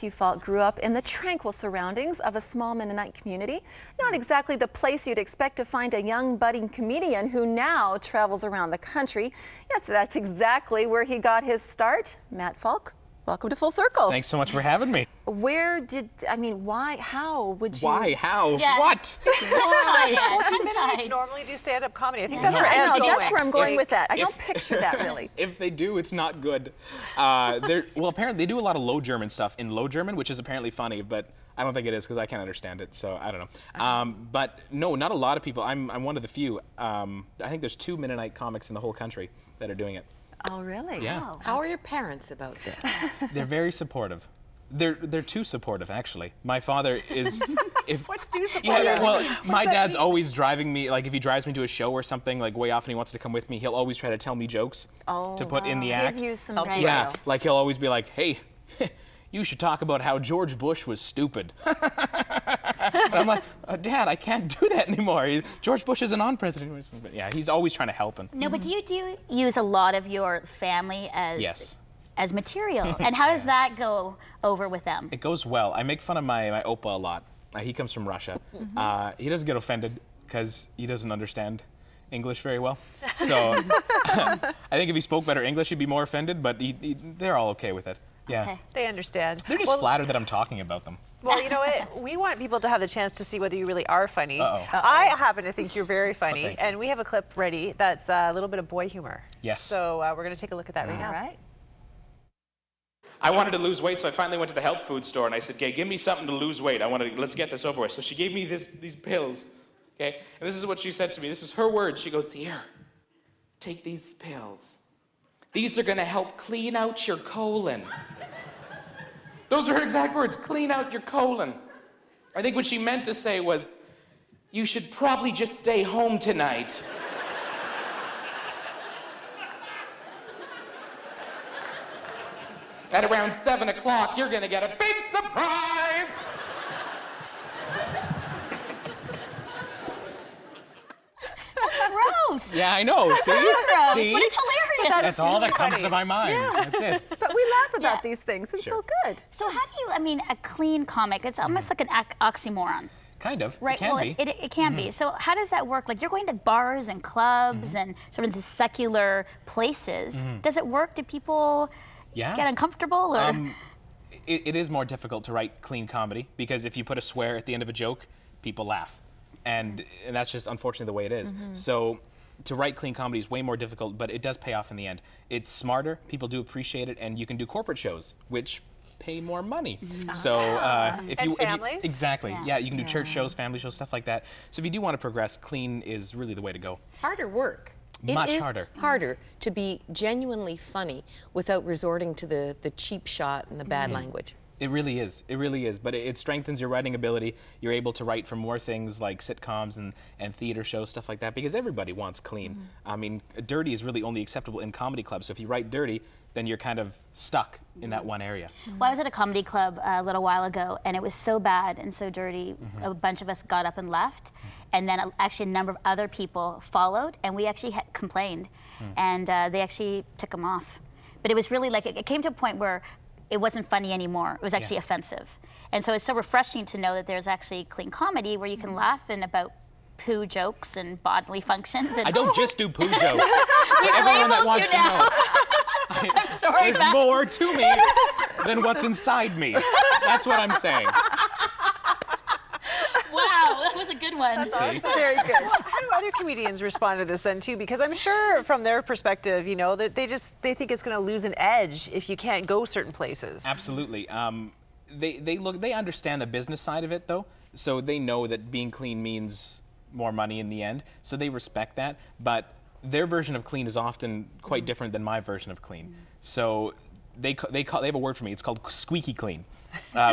Matthew Falk grew up in the tranquil surroundings of a small Mennonite community. Not exactly the place you'd expect to find a young budding comedian who now travels around the country. Yes, that's exactly where he got his start. Matt Falk, welcome to Full Circle. Thanks so much for having me. Why, how would you? Why, how, Yeah. what? Inside. Normally do stand-up comedy. I think Yeah, that's where I Anne's know, going. that's where I'm going with that. I don't picture that really. If they do, it's not good. Well, apparently they do a lot of Low German stuff in Low German, which is apparently funny, but I don't think it is because I can't understand it, so I don't know. But no, not a lot of people. I'm one of the few. I think there's 2 Mennonite comics in the whole country that are doing it. Oh, really? Yeah. Wow. How are your parents about this? They're very supportive. They're too supportive, actually. My father is. What's too supportive? Yeah, well, my dad's always driving me, like if he drives me to a show or something, like way off and he wants to come with me, he'll always try to tell me jokes to put in the act. Give you some Help you Yeah, out. like he'll always be like, hey, you should talk about how George Bush was stupid. And I'm like, Dad, I can't do that anymore. George Bush isn't on president. But yeah, he's always trying to help him. No, but do you use a lot of your family as Yes. as material? And how does that go over with them? It goes well. I make fun of my Opa a lot. He comes from Russia. He doesn't get offended because he doesn't understand English very well. So I think if he spoke better English, he'd be more offended, but they're all okay with it. Yeah. Okay. They understand. They're just flattered that I'm talking about them. Well, you know what? We want people to have the chance to see whether you really are funny. Uh-oh. I happen to think you're very funny, thank you. and we have a clip ready that's a little bit of boy humor. Yes. So we're going to take a look at that right now. All right. I wanted to lose weight, so I finally went to the health food store and I said, "Okay, give me something to lose weight. Let's get this over with." So she gave me these pills, okay? And this is what she said to me. This is her words. She goes, "Here, take these pills. These are gonna help clean out your colon." Those are her exact words, clean out your colon. I think what she meant to say was, you should probably just stay home tonight. At around 7 o'clock, you're gonna get a big surprise! Gross. Yeah, I know. See? Gross. See? But it's hilarious. That's all that super comes funny. to my mind. That's it. But we laugh about Yeah. these things. It's Sure. so good. So how do you, a clean comic, it's almost like an oxymoron. Kind of. Right, It can well, be. it can be. So how does that work? Like you're going to bars and clubs and sort of the secular places. Does it work? Do people Yeah. get uncomfortable or? It is more difficult to write clean comedy because if you put a swear at the end of a joke, people laugh. And that's just unfortunately the way it is. So to write clean comedy is way more difficult, but it does pay off in the end. It's smarter, people do appreciate it, and you can do corporate shows, which pay more money. So And families? exactly, Yeah. yeah, you can do church shows, family shows, stuff like that. So if you do want to progress, clean is really the way to go. Harder work. Much it is harder. harder to be genuinely funny without resorting to the cheap shot and the bad language. It really is. It really is. But it strengthens your writing ability. You're able to write for more things like sitcoms and theater shows, stuff like that, because everybody wants clean. I mean, dirty is really only acceptable in comedy clubs. So if you write dirty, then you're kind of stuck in that one area. Well, I was at a comedy club a little while ago, and it was so bad and so dirty. A bunch of us got up and left, and then actually a number of other people followed, and we actually complained, and they actually took them off. But it was really like it came to a point where it wasn't funny anymore. It was actually offensive, and so it's so refreshing to know that there's actually clean comedy where you can laugh and about poo jokes and bodily functions. And I don't just do poo jokes. We've Everyone that labeled wants you to now. know. I'm sorry, There's Matt. more to me than what's inside me. That's what I'm saying. Wow, that was a good one. Very good. How do other comedians respond to this then too? Because I'm sure from their perspective, you know, that they think it's going to lose an edge if you can't go certain places. Absolutely. They understand the business side of it though, so they know that being clean means more money in the end. So they respect that, but their version of clean is often quite different than my version of clean. So they have a word for me. It's called squeaky clean,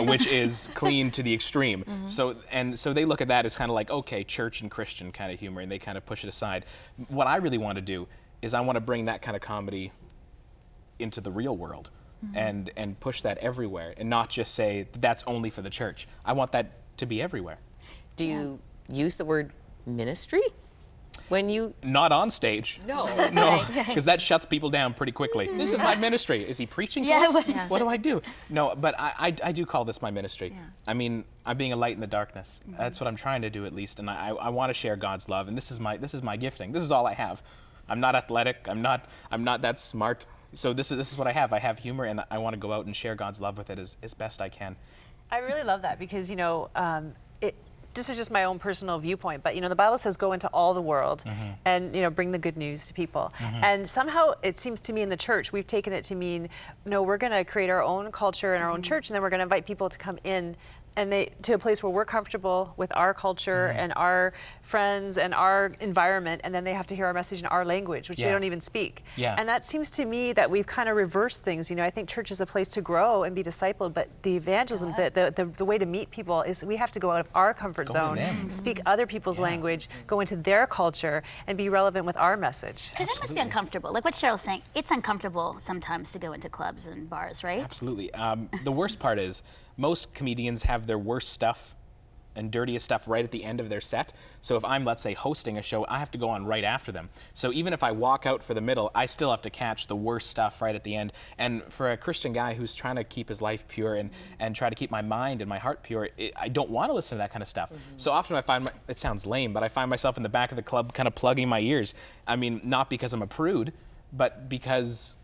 which is clean to the extreme. So they look at that as kind of like, okay, church and Christian kind of humor, and they kind of push it aside. What I really want to do is I want to bring that kind of comedy into the real world and push that everywhere, and not just say that's only for the church. I want that to be everywhere. Do you use the word ministry? When you Not on stage. no. No, because that shuts people down pretty quickly. This is my ministry. Is he preaching to Yeah, us? what is What do I do? No, but I do call this my ministry. Yeah. I mean, I'm being a light in the darkness. That's what I'm trying to do, at least, and I want to share God's love, and this is my gifting. This is all I have. I'm not athletic. I'm not that smart. So this is what I have. I have humor, and I want to go out and share God's love with it as best I can. I really love that because, this is just my own personal viewpoint, but the Bible says go into all the world and bring the good news to people. And somehow it seems to me in the church we've taken it to mean no, we're going to create our own culture in our own church, and then we're going to invite people to come in and to a place where we're comfortable with our culture and our friends and our environment, and then they have to hear our message in our language, which they don't even speak. Yeah. And that seems to me that we've kind of reversed things. I think church is a place to grow and be discipled, but the evangelism, the way to meet people is we have to go out of our comfort zone, speak other people's language, go into their culture, and be relevant with our message. Because it must be uncomfortable. Like what Cheryl's saying, it's uncomfortable sometimes to go into clubs and bars, right? Absolutely. The worst part is most comedians have their worst stuff and dirtiest stuff right at the end of their set. So if I'm, let's say, hosting a show, I have to go on right after them. So even if I walk out for the middle, I still have to catch the worst stuff right at the end. And for a Christian guy who's trying to keep his life pure and try to keep my mind and my heart pure, I don't want to listen to that kind of stuff. So often I find, it sounds lame, but I find myself in the back of the club kind of plugging my ears. I mean, not because I'm a prude, but because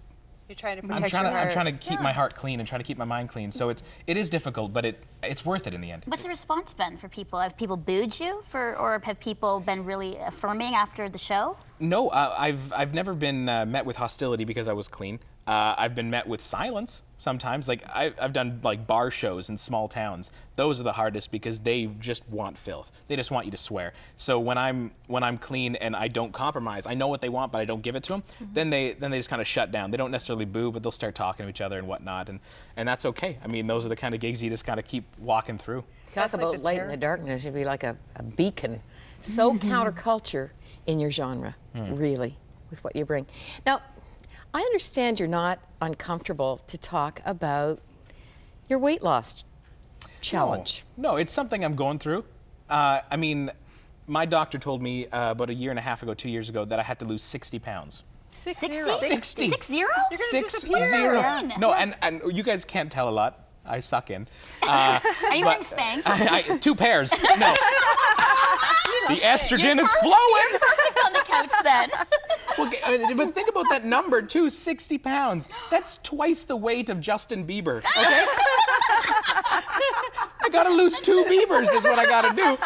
You're trying to protect your heart. I'm trying to keep my heart clean and try to keep my mind clean. So it is difficult, but it's worth it in the end. What's the response been for people? Have people booed you or have people been really affirming after the show? No, I've never been met with hostility because I was clean. I've been met with silence sometimes. Like I've done like bar shows in small towns. Those are the hardest because they just want filth. They just want you to swear. So when I'm clean and I don't compromise, I know what they want, but I don't give it to them. Then they just kind of shut down. They don't necessarily boo, but they'll start talking to each other and whatnot, and that's okay. I mean, those are the kind of gigs you just kind of keep walking through. talk That's like about the light in the darkness. You'd be like a beacon. So counterculture in your genre, really, with what you bring. Now, I understand you're not uncomfortable to talk about your weight loss challenge. No, it's something I'm going through. I mean, my doctor told me about a year and a half ago, 2 years ago, that I had to lose 60 pounds. 60. 60. 6-0? You're gonna 6 disappear. 0. Yeah. No, and you guys can't tell a lot. I suck in. Are you wearing Spanx? 2 pairs. No. The estrogen is flowing. Perfect on the couch then. Well, but think about that number too, 60 pounds. That's twice the weight of Justin Bieber, okay? I gotta lose 2 Biebers is what I gotta do.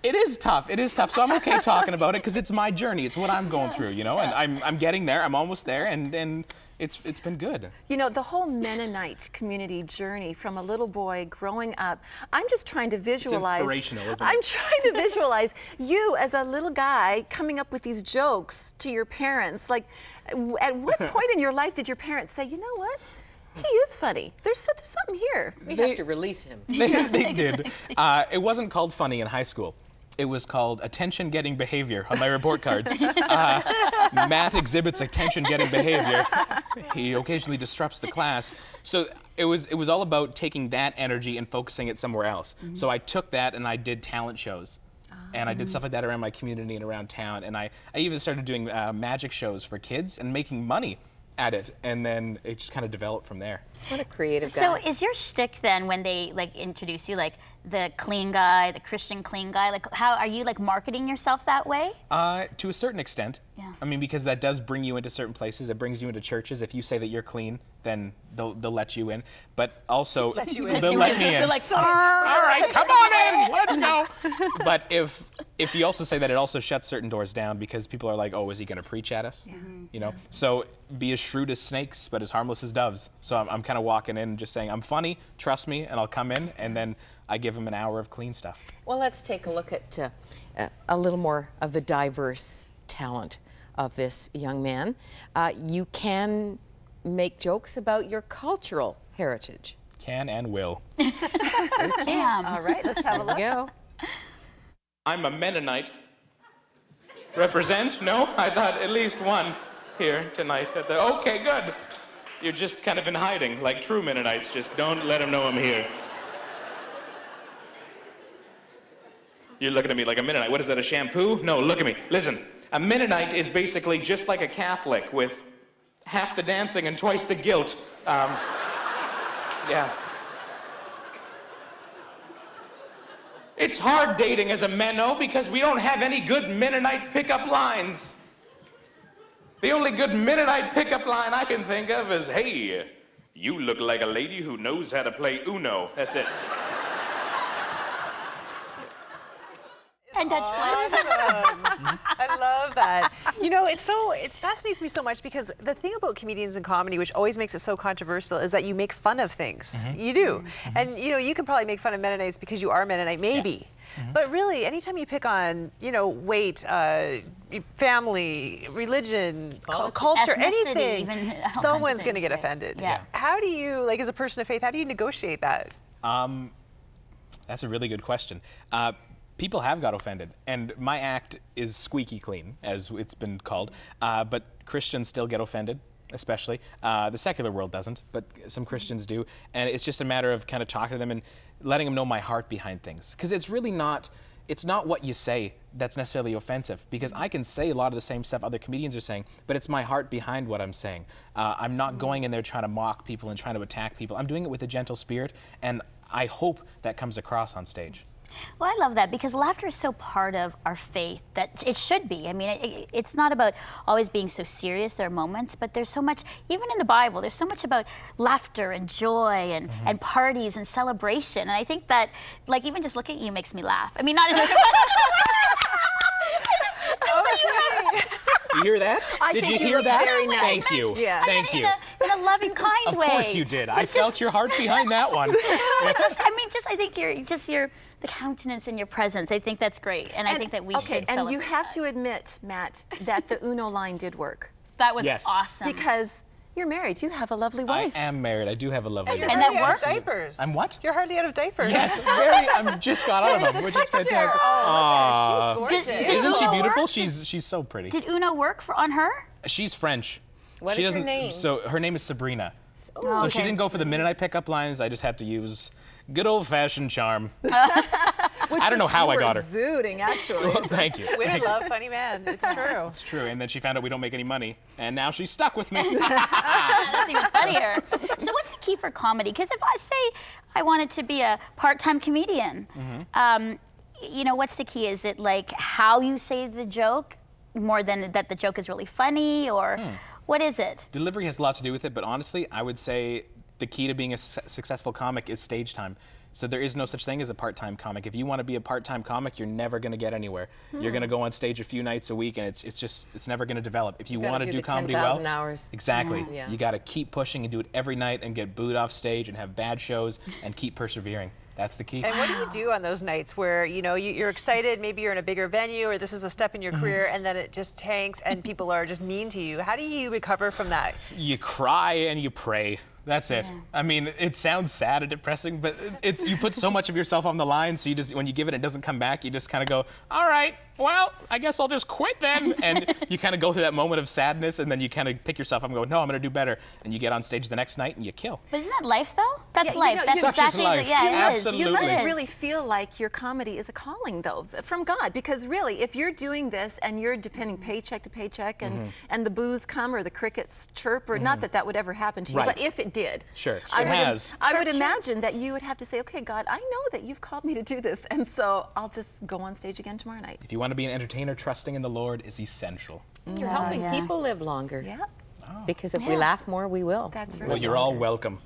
It is tough. It is tough. So I'm okay talking about it because it's my journey. It's what I'm going through, you know. And I'm getting there. I'm almost there, and it's been good. You know, the whole Mennonite community journey from a little boy growing up, I'm just trying to visualize. inspirational, isn't it? I'm trying to visualize you as a little guy coming up with these jokes to your parents. Like, at what point in your life did your parents say, you know what? He is funny. There's something here. We have to release him. They did. It wasn't called funny in high school. It was called attention-getting behavior on my report cards. Matt exhibits attention-getting behavior. He occasionally disrupts the class. So it was all about taking that energy and focusing it somewhere else. So I took that and I did talent shows. And I did stuff like that around my community and around town. And I even started doing magic shows for kids and making money at it. And then it just kind of developed from there. What a creative guy. So is your shtick then when they like introduce you like the clean guy, the Christian clean guy? Like how are you like marketing yourself that way? To a certain extent. Yeah. I mean, because that does bring you into certain places. It brings you into churches. If you say that you're clean, then they'll let you in. But also, Let you in. they'll let me in. They're like, All right, come on in, let's go. But if you also say that, it also shuts certain doors down because people are like, oh, is he going to preach at us? You know. So be as shrewd as snakes, but as harmless as doves. So I'm kind of walking in and just saying, I'm funny, trust me, and I'll come in, and then I give them an hour of clean stuff. Well, let's take a look at a little more of the diverse talent of this young man. You can make jokes about your cultural heritage. Can and will. damn. All right, let's have a There we look. go. I'm a Mennonite. Represent? No? I thought at least one here tonight. Okay, good. You're just kind of in hiding, like true Mennonites. Just don't let them know I'm here. You're looking at me like a Mennonite. What is that, a shampoo? No, look at me. Listen, a Mennonite is basically just like a Catholic with half the dancing and twice the guilt. Yeah. It's hard dating as a Menno because we don't have any good Mennonite pickup lines. The only good Mennonite pickup line I can think of is, hey, you look like a lady who knows how to play Uno. That's it. And Dutch blitz. I love that. You know, it fascinates me so much because the thing about comedians and comedy, which always makes it so controversial, is that you make fun of things. You do. And, you know, you can probably make fun of Mennonites because you are Mennonite, maybe. But really, anytime you pick on, you know, weight, family, religion, culture, Ethnicity, anything, even all kinds of someone's going to things, get right? offended. Yeah. How do you, like, as a person of faith, how do you negotiate that? That's a really good question. People have got offended, and my act is squeaky clean, as it's been called, but Christians still get offended, especially. The secular world doesn't, but some Christians do, and it's just a matter of kind of talking to them and letting them know my heart behind things, because it's really not, it's not what you say that's necessarily offensive, because I can say a lot of the same stuff other comedians are saying, but it's my heart behind what I'm saying. I'm not going in there trying to mock people and trying to attack people. I'm doing it with a gentle spirit, and I hope that comes across on stage. Well, I love that because laughter is so part of our faith that it should be. I mean, it's not about always being so serious. There are moments, but there's so much, even in the Bible, there's so much about laughter and joy and parties and celebration. And I think that, like, even just looking at you makes me laugh. I mean, not in a You hear that? I Did think you you hear look that? very nice. Thank you. Yeah. Thank you. In a loving, kind Of way. course you did. I felt your heart behind that one. But I think the countenance and your presence. I think that's great, and I think that we should and celebrate you have that. to admit, Matt, that the Uno line did work That was Yes. awesome. because you're married. You have a lovely I wife. am married. I do have a lovely wife. And that You're out of works? diapers. I'm what? You're hardly out of diapers. Yes, very. I'm just got out of them, which is fantastic. Oh, look at her. She's gorgeous. Did Isn't she Uno beautiful? work? She's so pretty. Did Uno work on her? She's French. What She is her doesn't- name? So her name is Sabrina. Oh, So she didn't go for the Mennonite pickup lines. I just had to use good old-fashioned charm. I don't know how I got her. Exuding, actually. Well, thank you. Women love funny men. It's true. It's true. And then she found out we don't make any money, and now she's stuck with me. That's even funnier. So what's the key for comedy? Because if I say I wanted to be a part-time comedian, you know, what's the key? Is it like how you say the joke more than that the joke is really funny, or what is it? Delivery has a lot to do with it, but honestly, I would say the key to being a successful comic is stage time. So there is no such thing as a part-time comic. If you want to be a part-time comic, you're never going to get anywhere. You're going to go on stage a few nights a week, and it's never going to develop. If you gotta want to do do the comedy 10,000 well, hours. exactly. Yeah. You got to keep pushing and do it every night and get booed off stage and have bad shows and keep persevering. That's the key. And what do you do on those nights where, you know, you're excited, maybe you're in a bigger venue or this is a step in your career and then it just tanks and people are just mean to you? How do you recover from that? You cry and you pray. That's it. I mean, it sounds sad and depressing, but it's you put so much of yourself on the line, so you just when you give it, it doesn't come back. You just kind of go, all right, well, I guess I'll just quit then. And you kind of go through that moment of sadness, and then you kind of pick yourself up and go, no, I'm going to do better. And you get on stage the next night and you kill. But isn't that life, though? That's Yeah, you life. know, That's Such is exactly life. yeah, it is. Absolutely. You must It is. really feel like your comedy is a calling, though, from God. Because really, if you're doing this and you're depending paycheck to paycheck, and the boos come or the crickets chirp, or not that that would ever happen to you, Right. but if it did, Sure, I it would, has. I would imagine that you would have to say, okay, God, I know that you've called me to do this, and so I'll just go on stage again tomorrow night. If you want to be an entertainer, trusting in the Lord is essential. You're helping yeah. people live longer. Yeah, Because if we laugh more, we will. that's right. Well, you're all welcome.